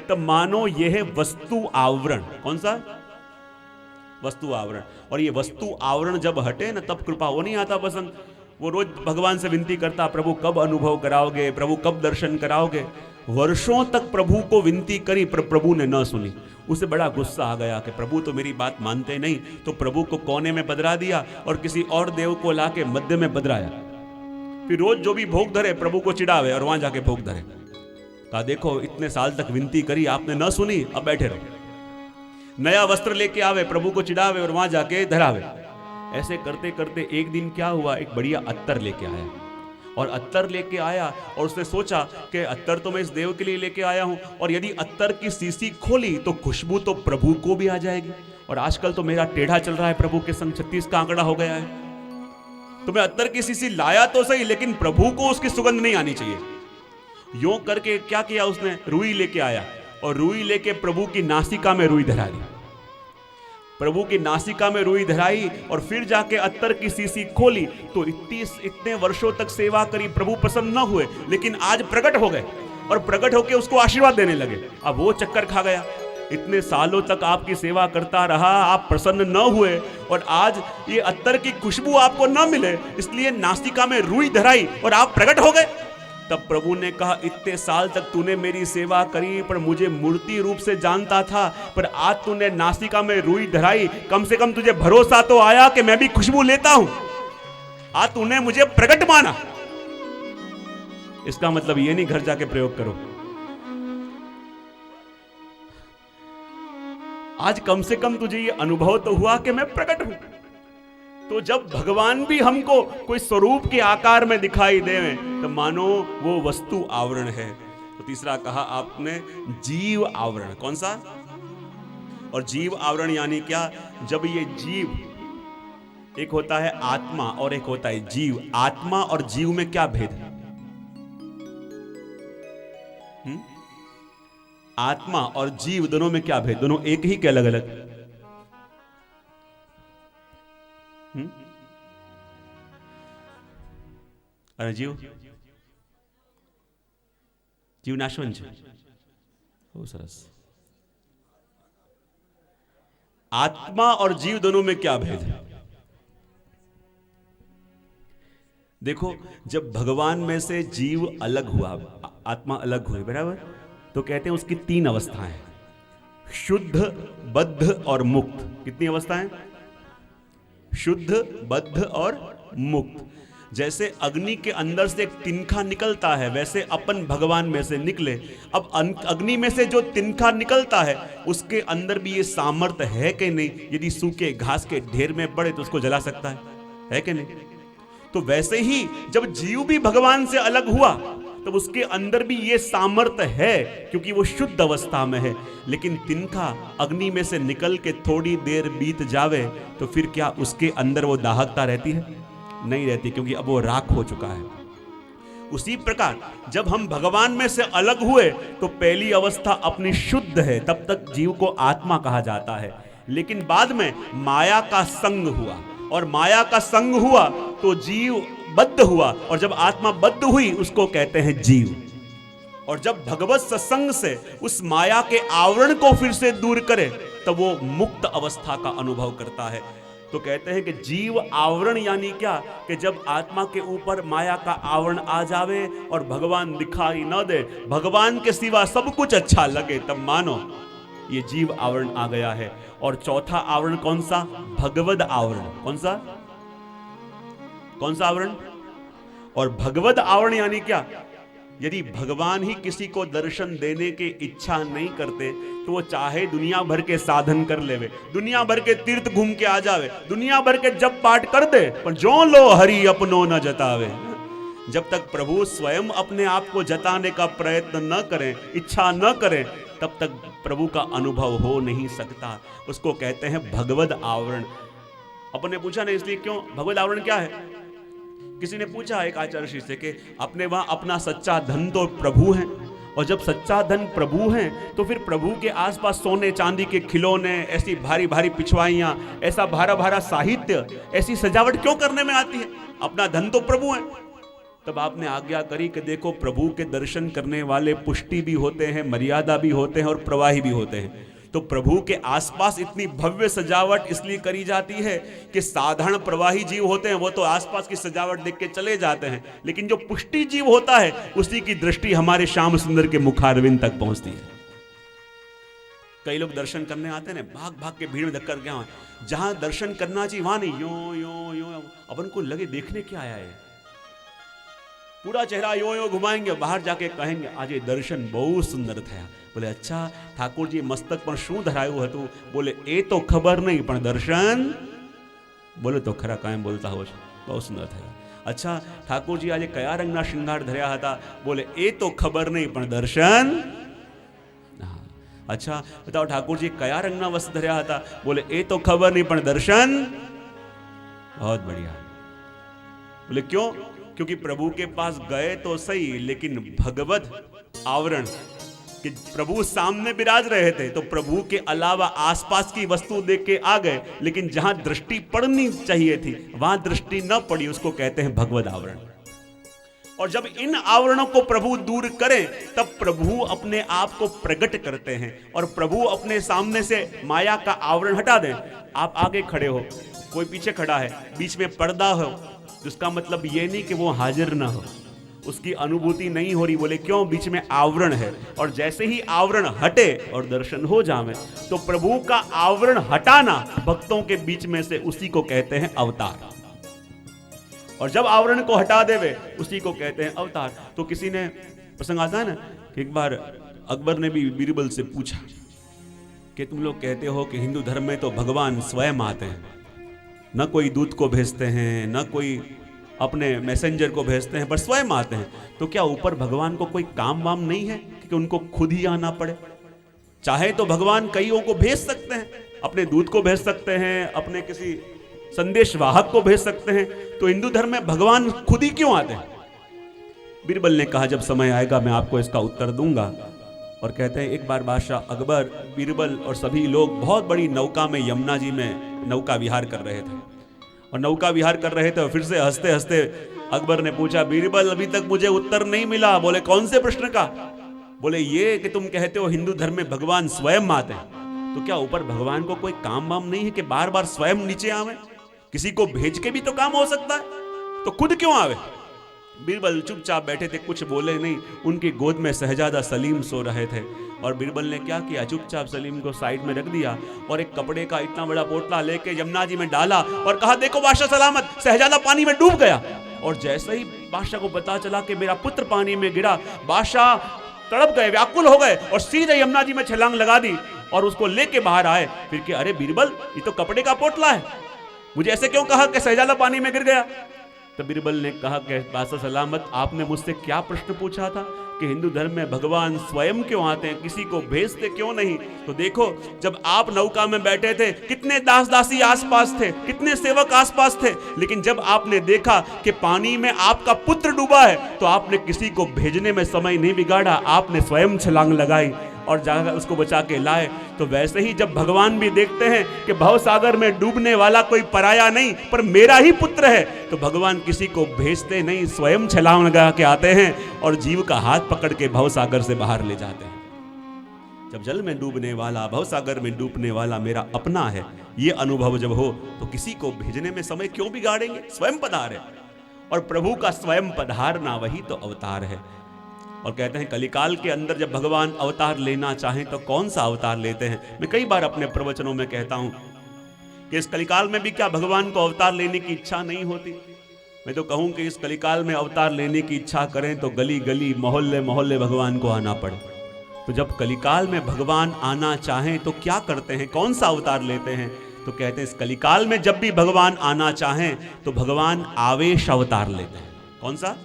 तब मानो यह है वस्तु आवरण। कौन सा? वस्तु आवरण। और ये वस्तु आवरण जब हटे ना तब कृपा वो नहीं आता पसंद। वो रोज भगवान से विनती करता, प्रभु कब अनुभव कराओगे, प्रभु कब दर्शन कराओगे। वर्षों तक प्रभु को विनती करी पर प्रभु ने न सुनी। उसे बड़ा गुस्सा आ गया कि प्रभु तो मेरी बात मानते नहीं। तो प्रभु को कोने में बदरा दिया और किसी और देव को लाके मध्य में बदराया। फिर रोज जो भी भोग धरे प्रभु को चिढ़ावे और वहां जाके भोग धरे। कहा देखो इतने साल तक विनती करी आपने न सुनी, अब बैठे रहो। नया वस्त्र लेके आवे, प्रभु को चिढ़ावे और वहां जाके धरावे। ऐसे करते करते एक दिन क्या हुआ, एक बढ़िया अत्तर लेके आया। और अत्तर लेके आया और उसने सोचा कि अत्तर तो मैं इस देव के लिए लेके आया हूं, और यदि अत्तर की शीशी खोली तो खुशबू तो प्रभु को भी आ जाएगी। और आजकल तो मेरा टेढ़ा चल रहा है, प्रभु के संग 36 का आंकड़ा हो गया है। तो मैं अत्तर की शीशी लाया तो सही, लेकिन प्रभु को उसकी सुगंध नहीं आनी चाहिए। यूं करके क्या किया उसने, रुई लेके आया और रुई लेके प्रभु की नासिका में रुई धरा दी। प्रभु की नासिका में रुई धराई और फिर जाके अत्तर की शीशी खोली तो इतने वर्षों तक सेवा करी, प्रभु पसंद न हुए, लेकिन आज प्रकट हो गए और प्रकट होके उसको आशीर्वाद देने लगे। अब वो चक्कर खा गया। इतने सालों तक आपकी सेवा करता रहा, आप प्रसन्न न हुए और आज ये अत्तर की खुशबू आपको न मिले, इसलिए नासिका में रुई धराई और आप प्रकट हो गए। तब प्रभु ने कहा इतने साल तक तूने मेरी सेवा करी पर मुझे मूर्ति रूप से जानता था, पर आज तूने नासिका में रुई धराई, कम से कम तुझे भरोसा तो आया कि मैं भी खुशबू लेता हूं। आज तूने मुझे प्रकट माना। इसका मतलब ये नहीं घर जाके प्रयोग करो। आज कम से कम तुझे ये अनुभव तो हुआ कि मैं प्रकट हूं। तो जब भगवान भी हमको कोई स्वरूप के आकार में दिखाई देवे तो मानो वो वस्तु आवरण है। तो तीसरा कहा आपने जीव आवरण। कौन सा? और जीव आवरण यानी क्या? जब ये जीव, एक होता है आत्मा और एक होता है जीव। आत्मा और जीव में क्या भेद है? आत्मा और जीव दोनों में क्या भेद? दोनों एक ही के अलग अलग? अरे जीव जीव नाशवंत है। हो सरस। आत्मा और जीव दोनों में क्या भेद है? देखो जब भगवान में से जीव अलग हुआ, आत्मा अलग हुई, बराबर, तो कहते हैं उसकी 3 अवस्थाएं, शुद्ध, बद्ध और मुक्त। कितनी अवस्थाएं? शुद्ध, बद्ध और मुक्त। जैसे अग्नि के अंदर से एक तिनका निकलता है, वैसे अपन भगवान में से निकले। अब अग्नि में से जो तिनका निकलता है उसके अंदर भी ये सामर्थ्य है कि नहीं? यदि सूखे घास के ढेर में पड़े तो उसको जला सकता है कि नहीं? तो वैसे ही जब जीव भी भगवान से अलग हुआ तब उसके अंदर भी ये सामर्थ्य है, क्योंकि वो शुद्ध अवस्था में है। लेकिन तिनका अग्नि में से निकल के थोड़ी देर बीत जावे तो फिर क्या उसके अंदर वो दाहकता रहती है? नहीं रहती, क्योंकि अब वो राख हो चुका है। उसी प्रकार जब हम भगवान में से अलग हुए तो पहली अवस्था अपनी शुद्ध है, तब तक जीव को आत्मा कहा जाता है। लेकिन बाद में माया का संग हुआ, और माया का संग हुआ तो जीव बद्ध हुआ, और जब आत्मा बद्ध हुई उसको कहते हैं जीव। और जब भगवत सत्संग से उस माया के आवरण को फिर से दूर करे तब वो मुक्त अवस्था का अनुभव करता है। तो कहते हैं कि जीव आवरण यानी क्या? कि जब आत्मा के ऊपर माया का आवरण आ जावे और भगवान दिखाई न दे, भगवान के सिवा सब कुछ अच्छा लगे, तब मानो ये जीव आवरण आ गया है। और चौथा आवरण कौन सा? भगवद आवरण। कौन सा? कौन सा आवरण? और भगवद आवरण यानी क्या? यदि भगवान ही किसी को दर्शन देने की इच्छा नहीं करते तो वो चाहे दुनिया भर के साधन कर लेवे, दुनिया भर के तीर्थ घूम के आ जावे, दुनिया भर के जप पाठ कर दे, पर जो लो हरि अपनो न जतावे। जब तक प्रभु स्वयं अपने आप को जताने का प्रयत्न न करें, इच्छा न करें, तब तक प्रभु का अनुभव हो नहीं सकता। उसको कहते हैं भगवद आवरण। अपने पूछा नहीं इसलिए क्यों, भगवद आवरण क्या है? किसी ने पूछा एक आचार्य ऋषि से कि अपने वहां अपना सच्चा धन तो प्रभु हैं, और जब सच्चा धन प्रभु हैं तो फिर प्रभु के आसपास सोने चांदी के खिलौने, ऐसी भारी भारी पिछवाइयां, ऐसा भारा भारा साहित्य, ऐसी सजावट क्यों करने में आती है? अपना धन तो प्रभु है। तब आपने आज्ञा करी कि देखो प्रभु के दर्शन करने वाले पुष्टि भी होते हैं, मर्यादा भी होते हैं और प्रवाही भी होते हैं। तो प्रभु के आसपास इतनी भव्य सजावट इसलिए करी जाती है कि साधारण प्रवाही जीव होते हैं वो तो आसपास की सजावट देख के चले जाते हैं, लेकिन जो पुष्टि जीव होता है उसी की दृष्टि हमारे श्याम सुंदर के मुखारविंद तक पहुंचती है। कई लोग दर्शन करने आते हैं ना, भाग भाग के भीड़ में धक्कर गया, जहां दर्शन करना चाहिए वहां नहीं, यो यो यो, अपन को लगे देखने क्या आया है, पूरा चेहरा यो यो घुमाएंगे, बाहर जाके कहेंगे आज ये दर्शन बहुत सुंदर था। बोले अच्छा ठाकुर जी मस्तक पर शू धरायु हतु? बोले ए तो खबर नहीं पण दर्शन, बोले तो खरा कायम बोलता हो, बहुत सुंदर था। अच्छा ठाकुर जी आज कया रंगना श्रृंगार धर्या हता? बोले ए तो खबर नहीं पण दर्शन। अच्छा बताओ ठाकुर जी कया रंगना वस्त्र धर्या हता? बोले ए तो खबर नहीं पण दर्शन। बहुत बढ़िया। बोले क्यों? क्योंकि प्रभु के पास गए तो सही, लेकिन भगवत आवरण कि प्रभु सामने विराज रहे थे तो प्रभु के अलावा आसपास की वस्तु देख के आ गए, लेकिन जहां दृष्टि पड़नी चाहिए थी वहां दृष्टि न पड़ी, उसको कहते हैं भगवत आवरण। और जब इन आवरणों को प्रभु दूर करें तब प्रभु अपने आप को प्रकट करते हैं, और प्रभु अपने सामने से माया का आवरण हटा दें। आप आगे खड़े हो, कोई पीछे खड़ा है, बीच में पर्दा हो, जिसका मतलब ये नहीं कि वो हाजिर ना हो, उसकी अनुभूति नहीं हो रही। बोले क्यों? बीच में आवरण है, और जैसे ही आवरण हटे और दर्शन हो जावे तो प्रभु का आवरण हटाना भक्तों के बीच में से उसी को कहते हैं अवतार। और जब आवरण को हटा देवे उसी को कहते हैं अवतार। तो किसी ने प्रसंग आता है ना कि एक बार अकबर ने भी बीरबल से पूछा कि तुम लोग कहते हो कि हिंदू धर्म में तो भगवान स्वयं आते हैं, न कोई दूत को भेजते हैं, न कोई अपने मैसेंजर को भेजते हैं, पर स्वयं आते हैं, तो क्या ऊपर भगवान को कोई काम वाम नहीं है कि उनको खुद ही आना पड़े? चाहे तो भगवान कईयों को भेज सकते हैं, अपने दूत को भेज सकते हैं, अपने किसी संदेश वाहक को भेज सकते हैं, तो हिंदू धर्म में भगवान खुद ही क्यों आते हैं? बीरबल ने कहा जब समय आएगा मैं आपको इसका उत्तर दूंगा। और कहते हैं एक बार बादशाह अकबर, बीरबल और सभी लोग बहुत बड़ी नौका में यमुना जी में नौका विहार कर रहे थे, और नौका विहार कर रहे थे और फिर से हंसते हंसते अकबर ने पूछा बीरबल अभी तक मुझे उत्तर नहीं मिला। बोले कौन से प्रश्न का? बोले ये कि तुम कहते हो हिंदू धर्म में भगवान स्वयं आते हैं, तो क्या ऊपर भगवान को कोई काम वाम नहीं है कि बार बार स्वयं नीचे आवे? किसी को भेज के भी तो काम हो सकता है, तो खुद क्यों आवे? बीरबल चुपचाप बैठे थे, कुछ बोले नहीं। उनकी गोद में शहजादा सलीम सो रहे थे, और बीरबल ने क्या किया, चुपचाप सलीम को साइड में रख दिया और एक कपड़े का इतना बड़ा पोटला लेके यमुना जी में डाला और कहा देखो बादशाह सलामत, शहजादा पानी में डूब गया। और जैसे ही बादशाह को पता चला कि मेरा पुत्र पानी में गिरा, बादशाह तड़प गए, व्याकुल हो गए और सीधे यमुना जी में छलांग लगा दी और उसको लेके बाहर आए। फिर कि अरे बीरबल ये तो कपड़े का पोटला है, मुझे ऐसे क्यों कहा कि शहजादा पानी में गिर गया? तो बीरबल ने कहा कि बादशाह सलामत आपने मुझसे क्या प्रश्न पूछा था कि हिंदू धर्म में भगवान स्वयं क्यों आते हैं, किसी को भेजते क्यों नहीं? तो देखो जब आप नौका में बैठे थे कितने दास दासी आसपास थे, कितने सेवक आसपास थे, लेकिन जब आपने देखा कि पानी में आपका पुत्र डूबा है तो आपने किसी को भेजने में समय नहीं बिगाड़ा, आपने स्वयं छलांग लगाई और जाकर उसको बचा के लाए। तो वैसे ही जब भगवान भी देखते हैं कि भवसागर में डूबने वाला कोई पराया नहीं पर मेरा ही पुत्र है, तो भगवान किसी को भेजते नहीं, स्वयं छलांग लगा के आते हैं और जीव का हाथ पकड़ के भवसागर से बाहर ले जाते हैं। जब जल में डूबने वाला, भवसागर में डूबने वाला मेरा अपना है, ये अनुभव जब हो तो किसी को भेजने में समय क्यों बिगाड़ेंगे? स्वयं पधारे, और प्रभु का स्वयं पधारना वही तो अवतार है। और कहते हैं कलिकाल के अंदर जब भगवान अवतार लेना चाहें तो कौन सा अवतार लेते हैं? मैं कई बार अपने प्रवचनों में कहता हूं कि इस कलिकाल में भी क्या भगवान को अवतार लेने की इच्छा नहीं होती? मैं तो कहूं कि इस कलिकाल में अवतार लेने की इच्छा करें तो गली गली मोहल्ले मोहल्ले भगवान को आना पड़े। तो जब कलिकाल में भगवान आना चाहें तो क्या करते हैं, कौन सा अवतार लेते हैं? तो कहते हैं इस कलिकाल में जब भी भगवान आना चाहें तो भगवान आवेश अवतार लेते हैं। कौन सा?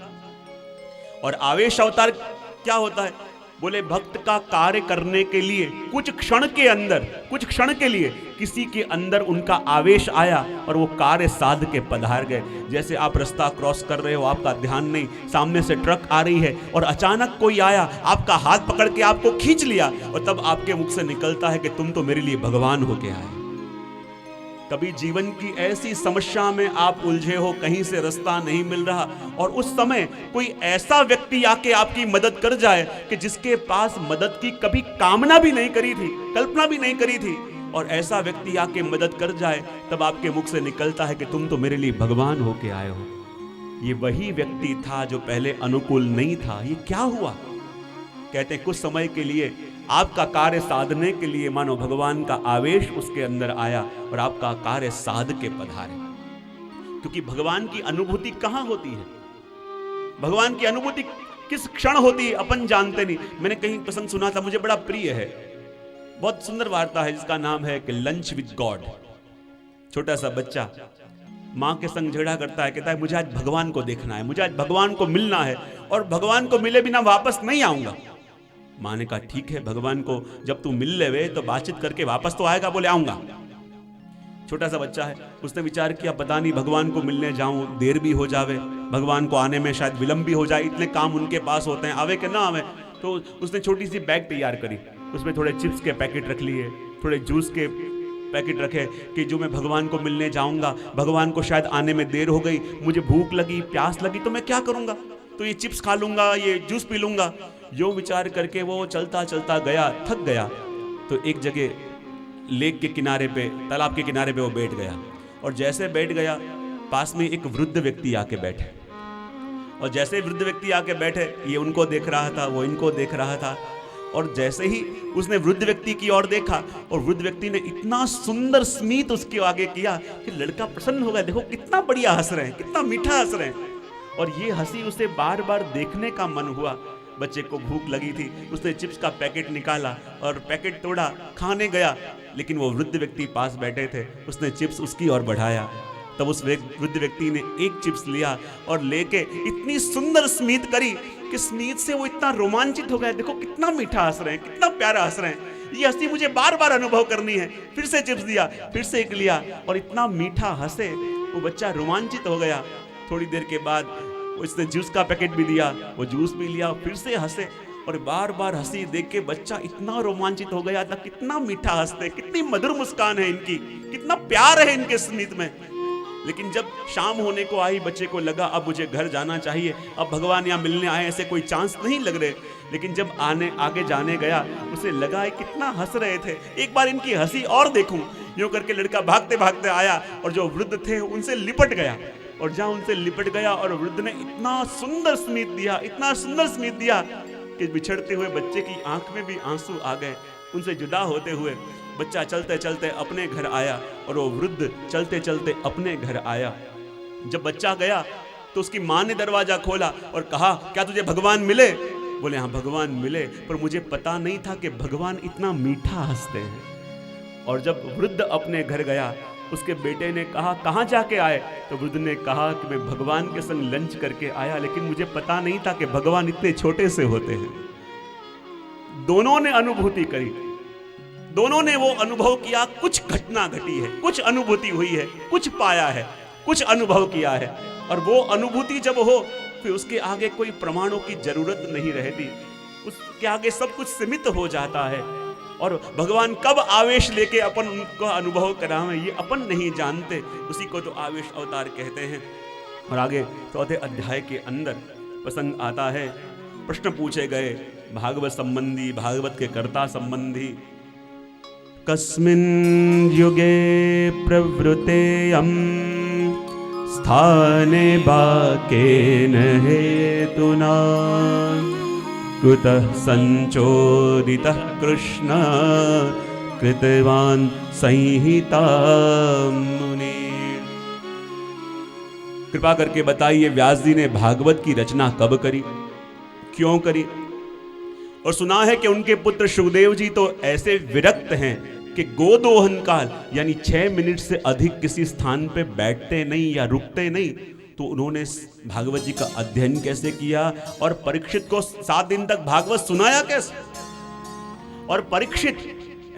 और आवेश अवतार क्या होता है? बोले भक्त का कार्य करने के लिए कुछ क्षण के अंदर, कुछ क्षण के लिए किसी के अंदर उनका आवेश आया और वो कार्य साध के पधार गए। जैसे आप रास्ता क्रॉस कर रहे हो, आपका ध्यान नहीं, सामने से ट्रक आ रही है और अचानक कोई आया, आपका हाथ पकड़ के आपको खींच लिया और तब आपके मुख से निकलता है कि तुम तो मेरे लिए भगवान होके आए। कभी जीवन की ऐसी समस्या में आप उलझे हो, कहीं से रास्ता नहीं मिल रहा, और उस समय कोई ऐसा व्यक्ति आके आपकी मदद कर जाए कि जिसके पास मदद की कभी कामना भी नहीं करी थी, कल्पना भी नहीं करी थी, और ऐसा व्यक्ति आके मदद कर जाए, तब आपके मुख से निकलता है कि तुम तो मेरे लिए भगवान होके आए हो। ये वही व्यक्ति था जो पहले अनुकूल नहीं था। ये क्या हुआ? कहते हैं कुछ समय के लिए आपका कार्य साधने के लिए मानो भगवान का आवेश उसके अंदर आया और आपका कार्य साध के पधारे। क्योंकि भगवान की अनुभूति कहां होती है, भगवान की अनुभूति किस क्षण होती है अपन जानते नहीं। मैंने कहीं प्रसंग सुना था, मुझे बड़ा प्रिय है, बहुत सुंदर वार्ता है, जिसका नाम है कि लंच विद गॉड। छोटा सा बच्चा मां के संग झगड़ा करता है, कहता है मुझे आज भगवान को देखना है, मुझे आज भगवान को मिलना है, और भगवान को मिले बिना वापस नहीं आऊंगा। मां ने कहा ठीक है, भगवान को जब तू मिल लेवे तो बातचीत करके वापस तो आएगा। बोले आऊंगा। छोटा सा बच्चा है, उसने विचार किया पता नहीं भगवान को मिलने जाऊं, देर भी हो जावे, भगवान को आने में शायद विलंब भी हो जाए, इतने काम उनके पास होते हैं, आवे कि ना आवे। तो उसने छोटी सी बैग तैयार करी, उसमें थोड़े चिप्स के पैकेट रख लिए, थोड़े जूस के पैकेट रखे कि जो मैं भगवान को मिलने जाऊंगा, भगवान को शायद आने में देर हो गई, मुझे भूख लगी, प्यास लगी, तो मैं क्या करूंगा, तो ये चिप्स खा लूंगा, ये जूस पी लूंगा। यो विचार करके वो चलता चलता गया, थक गया, तो एक जगह लेक के किनारे पे, तालाब के किनारे पे वो बैठ गया, और जैसे बैठ गया पास में एक वृद्ध व्यक्ति आके बैठे, और जैसे वृद्ध व्यक्ति आके बैठे, ये उनको देख रहा था, वो इनको देख रहा था, और जैसे ही उसने वृद्ध व्यक्ति की ओर देखा, और वृद्ध व्यक्ति ने इतना सुंदर स्मित उसके आगे किया कि लड़का प्रसन्न हो गया, देखो कितना बढ़िया हंस रहे हैं, कितना मीठा हंस रहे हैं, और ये हंसी उसे बार बार देखने का मन हुआ। बच्चे को भूख लगी थी, उसने चिप्स का पैकेट निकाला और पैकेट तोड़ा, खाने गया, लेकिन वो वृद्ध व्यक्ति पास बैठे थे, उसने चिप्स उसकी ओर बढ़ाया, तब उस वृद्ध व्यक्ति ने एक चिप्स लिया और लेके इतनी सुंदर स्मित करी कि स्मित से वो इतना रोमांचित हो गया, देखो कितना मीठा हंस रहे हैं, कितना प्यारा हंस रहे हैं, ये हंसी मुझे बार बार अनुभव करनी है। फिर से चिप्स दिया, फिर से एक लिया, और इतना मीठा हंसे, वो बच्चा रोमांचित हो गया। थोड़ी देर के बाद उसने जूस का पैकेट भी दिया, वो जूस भी लिया, फिर से हंसे, और बार बार हंसी देख के बच्चा इतना रोमांचित हो गया था, कितना मीठा हंसते, कितनी मधुर मुस्कान है इनकी, कितना प्यार है इनके स्मित में। लेकिन जब शाम होने को आई, बच्चे को लगा अब मुझे घर जाना चाहिए, अब भगवान यहाँ मिलने आए, ऐसे कोई चांस नहीं लग रहे। लेकिन जब आगे जाने गया, उसे लगा कितना हंस रहे थे, एक बार इनकी हंसी और देखूं। यूं करके लड़का भागते भागते आया और जो वृद्ध थे उनसे लिपट गया, और जहां उनसे लिपट गया और वृद्ध ने इतना सुंदर स्मित दिया, इतना सुंदर स्मित दिया कि बिछड़ते हुए बच्चे की आंख में भी आंसू आ गए। उनसे जुदा होते हुए बच्चा चलते चलते अपने घर आया, और वो वृद्ध चलते चलते अपने घर आया। जब बच्चा गया तो उसकी मां ने दरवाजा खोला और कहा क्या तुझे भगवान मिले? बोले हाँ भगवान मिले, पर मुझे पता नहीं था कि भगवान इतना मीठा हंसते हैं। और जब वृद्ध अपने घर गया, उसके बेटे ने कहा कहाँ जाके आए? तो वृद्ध ने कहा कि मैं भगवान के संग लंच करके आया, लेकिन मुझे पता नहीं था कि भगवान इतने छोटे से होते हैं। दोनों ने अनुभूति करी, दोनों ने वो अनुभव किया, कुछ घटना घटी है, कुछ अनुभूति हुई है, कुछ पाया है, कुछ अनुभव किया है। और वो अनुभूति जब हो, फिर उसके आगे कोई प्रमाणों की जरूरत नहीं रहती, उसके आगे सब कुछ सीमित हो जाता है। और भगवान कब आवेश लेके अपन उनको अनुभव करावें ये अपन नहीं जानते, उसी को तो आवेश अवतार कहते हैं। और आगे चौथे अध्याय के अंदर प्रसंग आता है, प्रश्न पूछे गए भागवत संबंधी, भागवत के कर्ता संबंधी। कस्मिन् युगे प्रवृतेयं स्थाने बाकेन हेतुना कुतः संचोदितः कृष्ण कृतवान् संहिता मुनि। कृपा करके बताइए व्यास जी ने भागवत की रचना कब करी, क्यों करी? और सुना है कि उनके पुत्र सुखदेव जी तो ऐसे विरक्त हैं कि गोदोहन काल यानी 6 मिनट से अधिक किसी स्थान पे बैठते नहीं या रुकते नहीं। तो उन्होंने भागवत जी का अध्ययन कैसे किया, और परीक्षित को 7 दिन तक भागवत सुनाया कैसे? और परीक्षित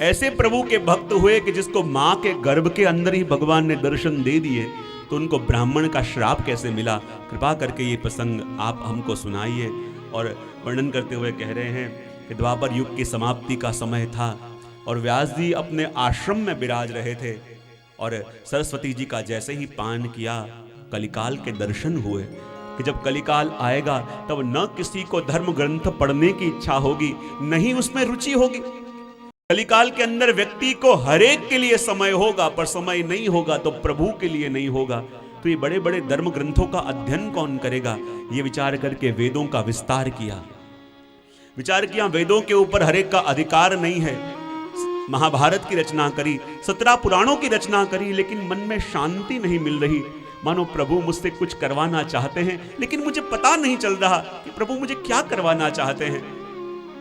ऐसे प्रभु के भक्त हुए कि जिसको मां के गर्भ के अंदर ही भगवान ने दर्शन दे दिए, तो उनको ब्राह्मण का श्राप कैसे मिला? कृपा करके ये प्रसंग आप हमको सुनाइए। और वर्णन करते हुए कह रहे हैं कि द्वापर युग की समाप्ति का समय था और व्यास जी अपने आश्रम में विराज रहे थे, और सरस्वती जी का जैसे ही पान किया, कलिकाल के दर्शन हुए कि जब कलिकाल आएगा तब न किसी को धर्म ग्रंथ पढ़ने की इच्छा होगी, नहीं उसमें रुचि होगी। कलिकाल के अंदर व्यक्ति को हरेक के लिए समय होगा, पर समय नहीं होगा तो प्रभु के लिए नहीं होगा। तो ये बड़े बड़े धर्म ग्रंथों का अध्ययन कौन करेगा? ये विचार करके वेदों का विस्तार किया, विचार किया वेदों के ऊपर हरेक का अधिकार नहीं है। महाभारत की रचना करी, 17 पुराणों की रचना करी, लेकिन मन में शांति नहीं मिल रही। मानो प्रभु मुझसे कुछ करवाना चाहते हैं, लेकिन मुझे पता नहीं चल रहा कि प्रभु मुझे क्या करवाना चाहते हैं।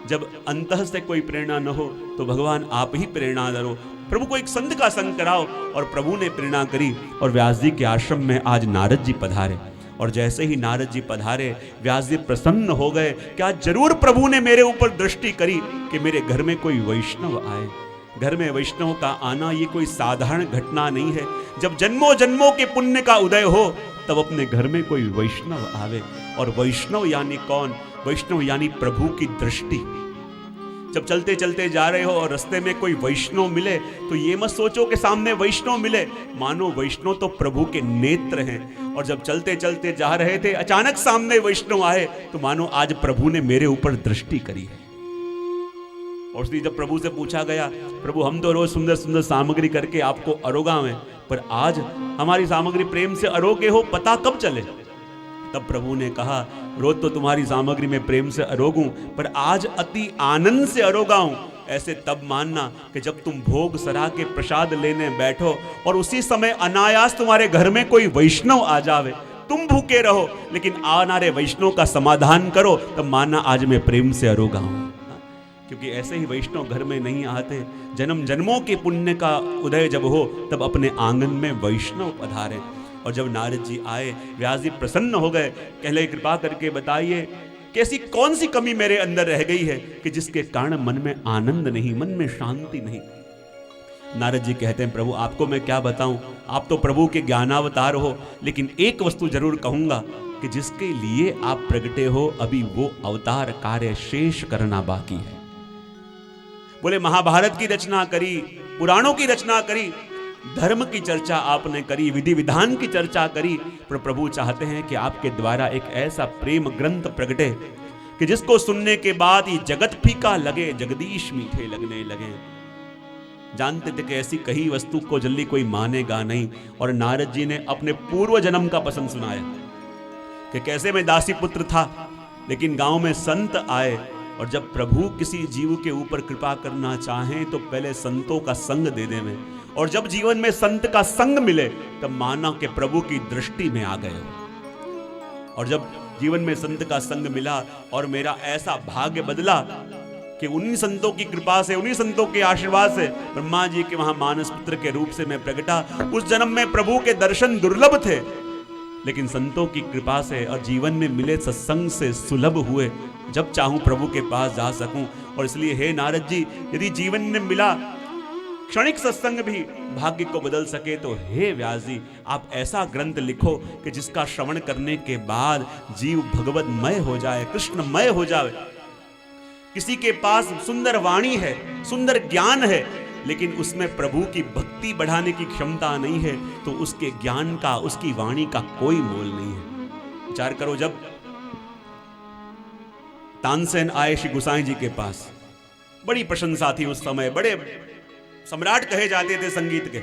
जब अंतः से कोई प्रेरणा न हो तो भगवान आप ही प्रेरणा दो, प्रभु को एक संत का संग कराओ। और प्रभु ने प्रेरणा करी और व्यास जी के आश्रम में आज नारद जी पधारे। और जैसे ही नारद जी पधारे, व्यास जी प्रसन्न हो गए कि आज जरूर प्रभु ने मेरे ऊपर दृष्टि करी कि मेरे घर में कोई वैष्णव आए। घर में वैष्णव का आना ये कोई साधारण घटना नहीं है। जब जन्मों जन्मों के पुण्य का उदय हो तब अपने घर में कोई वैष्णव आवे। और वैष्णव यानी कौन? वैष्णव यानी प्रभु की दृष्टि। जब चलते चलते जा रहे हो और रास्ते में कोई वैष्णव मिले तो ये मत सोचो कि सामने वैष्णव मिले, मानो वैष्णव तो प्रभु के नेत्र हैं। और जब चलते चलते जा रहे थे अचानक सामने वैष्णव आए तो मानो आज प्रभु ने मेरे ऊपर दृष्टि करी है। और इसलिए जब प्रभु से पूछा गया, प्रभु हम तो रोज सुंदर सुंदर सामग्री करके आपको अरोगावें, पर आज हमारी सामग्री प्रेम से अरोगे हो, पता कब चले? तब प्रभु ने कहा, रोज तो तुम्हारी सामग्री में प्रेम से अरोगूं, पर आज अति आनंद से अरोगाऊं। ऐसे तब मानना कि जब तुम भोग सरा के प्रसाद लेने बैठो और उसी समय अनायास तुम्हारे घर में कोई वैष्णव आ जावे, तुम भूखे रहो लेकिन आनारे वैष्णव का समाधान करो, तब मानना आज मैं प्रेम से अरोगाऊं। क्योंकि ऐसे ही वैष्णव घर में नहीं आते। जन्म जन्मों के पुण्य का उदय जब हो तब अपने आंगन में वैष्णव पधारे। और जब नारद जी आए, व्यास जी प्रसन्न हो गए, कहले कृपा करके बताइए कैसी कौन सी कमी मेरे अंदर रह गई है कि जिसके कारण मन में आनंद नहीं, मन में शांति नहीं। नारद जी कहते हैं, प्रभु आपको मैं क्या बताऊं, आप तो प्रभु के ज्ञानावतार हो, लेकिन एक वस्तु जरूर कहूंगा कि जिसके लिए आप प्रगटे हो अभी वो अवतार कार्य शेष करना बाकी है। बोले महाभारत की रचना करी, पुराणों की रचना करी, धर्म की चर्चा आपने करी, विधि विधान की चर्चा करी, पर प्रभु चाहते हैं कि आपके द्वारा एक ऐसा प्रेम ग्रंथ प्रगटे कि जिसको सुनने के बाद ये जगत फीका लगे, जगदीश मीठे लगने लगे। जानते थे कि ऐसी कही वस्तु को जल्दी कोई मानेगा नहीं। और नारद जी ने अपने पूर्व जन्म का प्रसंग सुनाया कि कैसे मैं दासी पुत्र था, लेकिन गांव में संत आए और जब प्रभु किसी जीव के ऊपर कृपा करना चाहें तो पहले संतों का संग दे देवें, और जब जीवन में संत का संग मिले तब माना कि प्रभु की दृष्टि में आ गए हो। और जब जीवन में संत का संग मिला और मेरा ऐसा भाग्य बदला कि उन्हीं संतों की कृपा से, उन्हीं संतों के आशीर्वाद से ब्रह्मा जी के वहां मानस पुत्र के रूप से मैं प्रगटा। उस जन्म में प्रभु के दर्शन दुर्लभ थे, लेकिन संतों की कृपा से और जीवन में मिले सत्संग से सुलभ हुए। जब चाहूं प्रभु के पास जा सकूं। और इसलिए हे नारद जी, यदि जीवन में मिला क्षणिक सत्संग भी भाग्य को बदल सके तो हे व्यास जी, आप ऐसा ग्रंथ लिखो कि जिसका श्रवण करने के बाद जीव भगवतमय हो जाए, कृष्णमय हो जाए। किसी के पास सुंदर वाणी है, सुंदर ज्ञान है, लेकिन उसमें प्रभु की भक्ति बढ़ाने की क्षमता नहीं है, तो उसके ज्ञान का, उसकी वाणी का कोई मोल नहीं है। विचार करो, जब तानसेन आए श्री गोसाई जी के पास, बड़ी प्रशंसा थी उस समय, बड़े सम्राट कहे जाते थे संगीत के।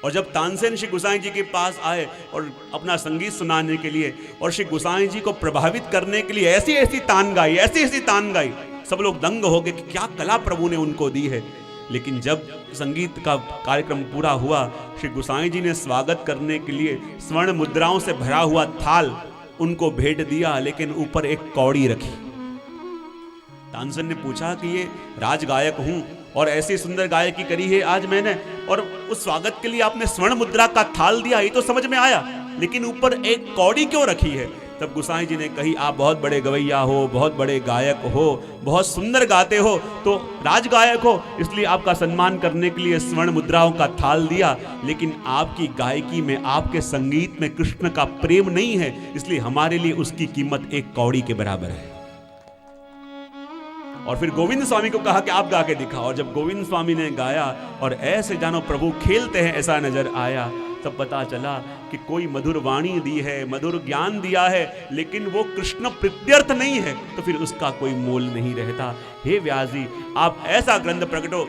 और जब तानसेन श्री गोसाई जी के पास आए और अपना संगीत सुनाने के लिए और श्री गोसाई जी को प्रभावित करने के लिए ऐसी ऐसी तान गाई, ऐसी ऐसी तान गाई, सब लोग दंग हो गए कि क्या कला प्रभु ने उनको दी है। लेकिन जब संगीत का कार्यक्रम पूरा हुआ, श्री गोसाई जी ने स्वागत करने के लिए स्वर्ण मुद्राओं से भरा हुआ थाल उनको भेंट दिया, लेकिन ऊपर एक कौड़ी रखी। तानसेन ने पूछा कि ये राज गायक हूं और ऐसी सुंदर गायकी करी है आज मैंने, और उस स्वागत के लिए आपने स्वर्ण मुद्रा का थाल दिया, ये तो समझ में आया, लेकिन ऊपर एक कौड़ी क्यों रखी है? तब गोसाई जी ने कही, आप बहुत बड़े गवैया हो, बहुत बड़े गायक हो, बहुत सुंदर गाते हो, तो राज गायक हो, इसलिए आपका सम्मान करने के लिए स्वर्ण मुद्राओं का थाल दिया, लेकिन आपकी गायकी में, आपके संगीत में कृष्ण का प्रेम नहीं है, इसलिए हमारे लिए उसकी कीमत एक कौड़ी के बराबर है। और फिर गोविंद स्वामी को कहा कि आप गा के दिखाओ। और जब गोविंद स्वामी ने गाया और ऐसे जानो प्रभु खेलते हैं ऐसा नजर आया, तब पता चला कि कोई मधुर वाणी दी है, मधुर ज्ञान दिया है, लेकिन वो कृष्ण प्रीत्यर्थ नहीं है, तो फिर उसका कोई मोल नहीं रहता। हे व्यास जी, आप ऐसा ग्रंथ प्रकटो,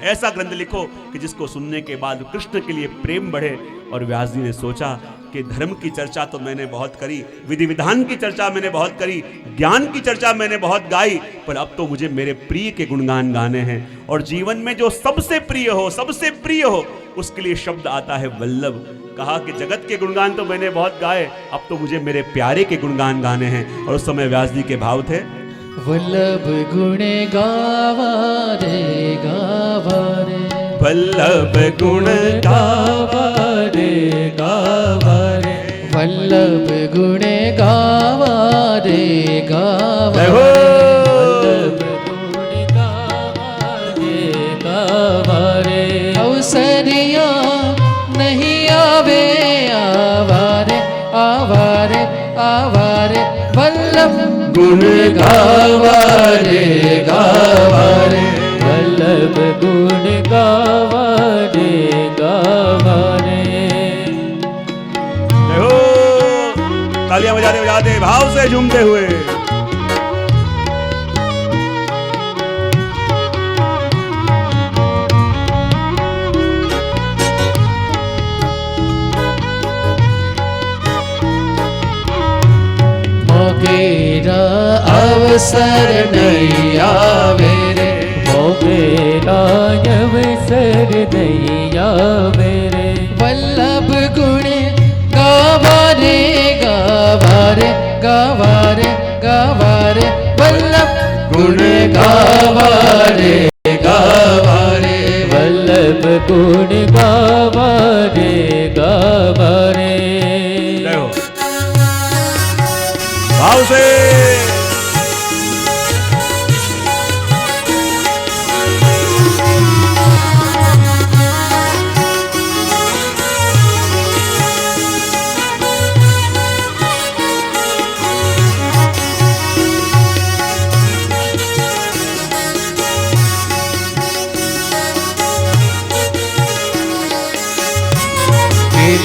ऐसा ग्रंथ लिखो कि जिसको सुनने के बाद कृष्ण के लिए प्रेम बढ़े। और व्यास जी ने सोचा कि धर्म की चर्चा तो मैंने बहुत करी, विधि विधान की चर्चा मैंने बहुत करी, ज्ञान की चर्चा मैंने बहुत गाई, पर अब तो मुझे मेरे प्रिय के गुणगान गाने हैं। और जीवन में जो सबसे प्रिय हो, सबसे प्रिय हो, उसके लिए शब्द आता है वल्लभ। कहा कि जगत के गुणगान तो मैंने बहुत गाए, अब तो मुझे मेरे प्यारे के गुणगान गाने हैं। और उस समय व्यास जी के भाव थे, वल्लभ गुण गावा रे गावा रे, वल्लभ गुण गावा रे गावा रे, वल्लभ गुण गावा रे गावा रे, वल्लभ गुण गावा रे गावा रे। अवसरिया नहीं आवे आवारे आवारे आवारे, वल्लभ गुण गावा रे गावा रे, वल्लभ गुण गावा रे गावा रे। तालियां बजाते बजाते भाव से झूमते हुए मोगेरा अवसर नहीं आवे रे, मोगेरा अवसर नहीं आवे रे, वल्लभ गुण गावा रे गावा रे गावा रे गावा रे, वल्लभ गुण गावा रे गावा रे, वल्लभ गुण गावा रे गावा रे। भाव से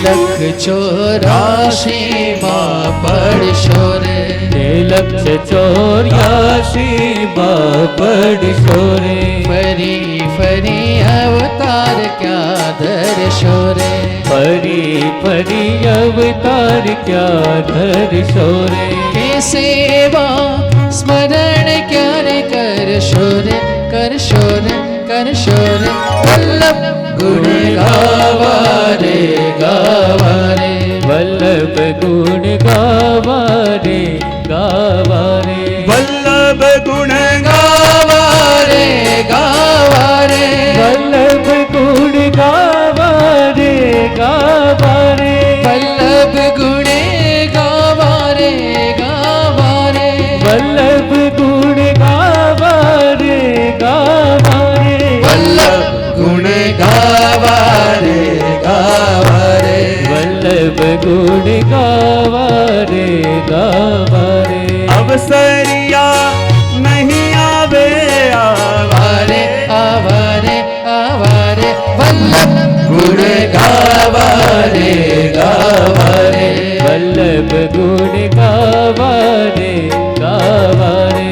लख 84 माँ पढ़ शोरे, लख 84 माँ पढ़ शोरे, फरी फरी अवतार क्या धर शोरे, फरी फरी अवतार क्या धर शोरे, के सेवा स्मरण क्या रे कर शोरे कर शोरे कर शोरे, वल्लभ गुण गावा रे गावा रे, वल्लभ गुण गावा रे गावा रे, वल्लभ गुण गावा रे गावा रे, वल्लभ गुण गावा रे गावा रे, वल्लभ गुण गावा रे गावा रे, वल्लभ गुण गावा रे गावा रे, वल्लभ गुण गावा रे गावा रे, वल्लभ गुण गावा रे गावा रे। अवसरिया नहीं आवे आवारे आवारे आवारे, वल्लभ गुण गावा रे गावा रे, वल्लभ गुण गावा रे गावा रे।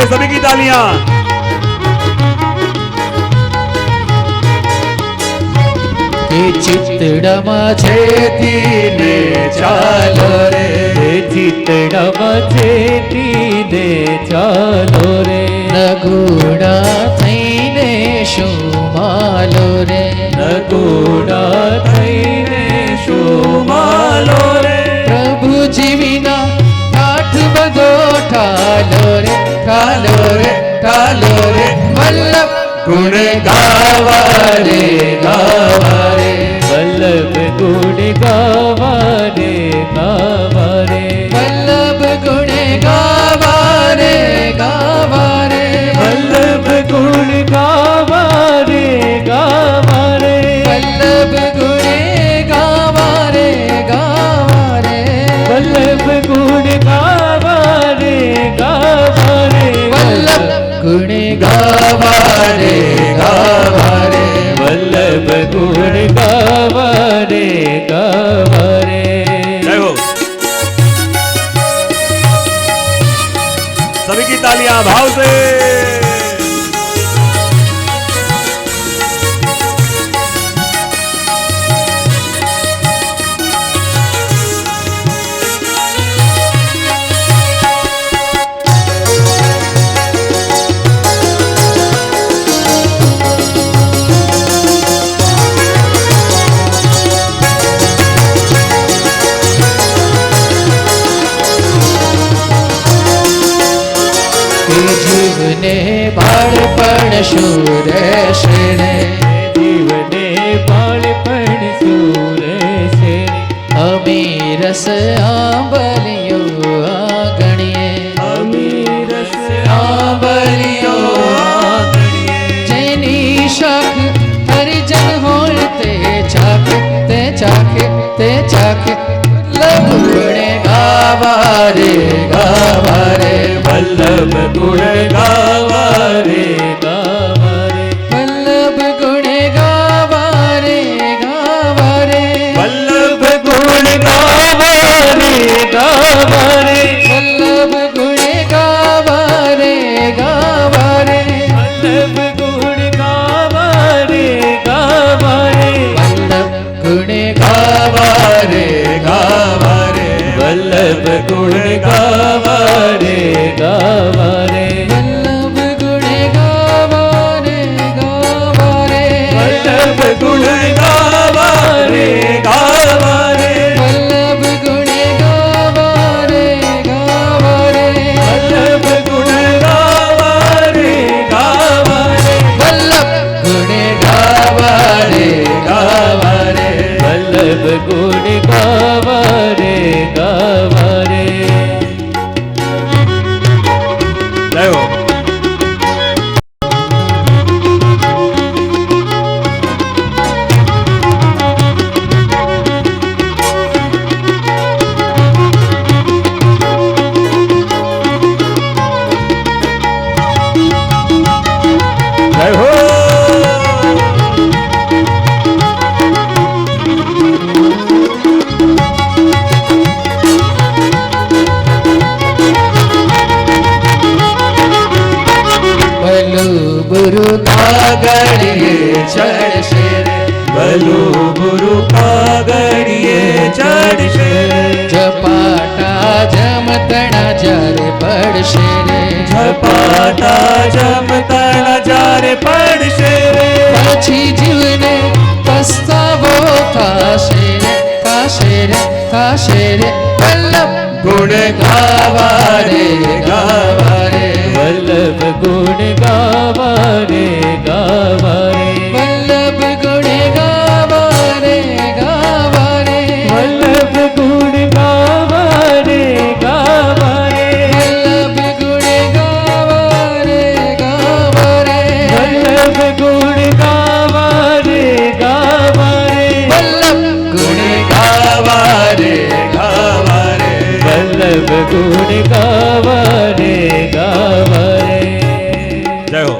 सभी की तालियां। चितड़ा माझे दीने चालो रे, चितड़ा माझे दीने चालो रे, नगुड़ा थईने शुमालो रे, नगुड़ा थईने शुमालो रे, प्रभु जीविना ठाठ बदो ठालो रे ठालो रे ठालो गुण गावा रे गावा रे वल्लभ गुण गावा रे गावा रे वल्लभ गुण गावा रे गावा रे वल्लभ गुण गावा रे गावा रे वल्लभ गुण गावा रे गावा रे वल्लभ गुण गावा रे गावा रे वल्लभ गुण गावा रे गावा रे वल्लभ गुण गावा रे गावा रे। जय हो। सभी की तालियां भाव से। जीवने बाळपण शूर शेणे जीवने बाळपण शूर शेणे अमीरस आंबलियो आगणिये अमीरस आंबलियो आगणिये जेनी शाख हरिजन होळ ते चाख ते चाख ते चाख लवणे गावा रे गावा रे वल्लभ गुण गावा रे गावा रे वल्लभ गुण गावा रे गावा रे वल्लभ गुण गावा रे गावा रे वल्लभ गुण गावा रे गावा रे वल्लभ गुण गावा रे गावा रे वल्लभ गुण गावा रे गावा रे वल्लभ गुण गावा रे गावा रे वल्लभ गुण गावा रे गावा रे वल्लभ गुण गावा रे गावा रे वल्लभ गुण गावा रे गावा रे वल्लभ गुण गावा रे गावा रे वल्लभ गुण गावा रे गावा रे वल्लभ गुण गावा रे गावा रे। जय हो। जय हो। बलू बुरु कागड़िए चढ़ शेरे बलू बुरु कागड़िए चढ़ शेरे झपाटा जमतणा जारे पड़ शेरे झपाटा जमतणा जारे पड़ शेरे पाछी जीवने पछतावो था शेरे का शेरे का शेरे वल्लभ गुण गावा रे गावा रे वल्लभ गुण गावा रे गावा रे वल्लभ गुण गावा रे गावा रे वल्लभ गुण गावा रे गावा रे वल्लभ गुण गावा रे गावा रे वल्लभ गुण गावा रे गावा रे वल्लभ गुण गावा रे गावा रे वल्लभ गुण गावा रे गावा रे। जय हो।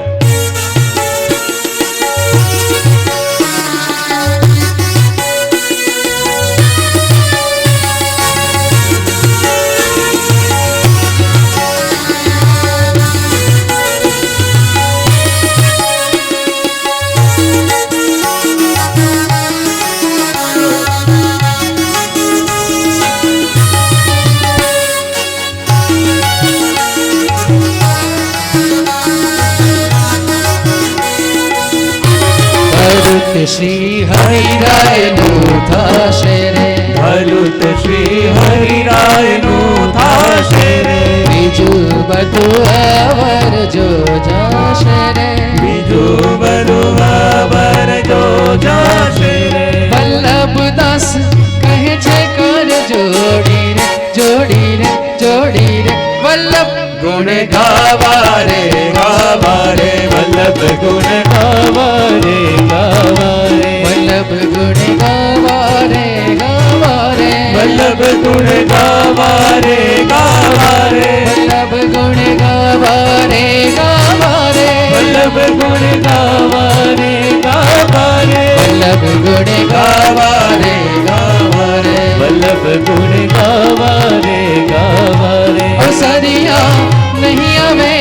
भलुत श्री हरि राय नु था शेरे भलुत श्री हरि राय नु था शेरे बीजू बधु अवर जो जा शेरे बीजू बधु अवर जो जा शेरे वल्लभ दास कहे छे कर जोड़ी रे जोड़ी रे जोड़ी रे वल्लभ गुण गावा रे गावा रे वल्लभ गुण गावा रे गावा रे वल्लभ गुण गावा रे गावा रे वल्लभ गुण गावा रे गावा रे वल्लभ गुण गावा रे गावा रे वल्लभ गुण गावा रे गावा रे वल्लभ गुण गावा रे गावा रे वल्लभ गुण गावा रे गावा रे सरिया नहीं आवे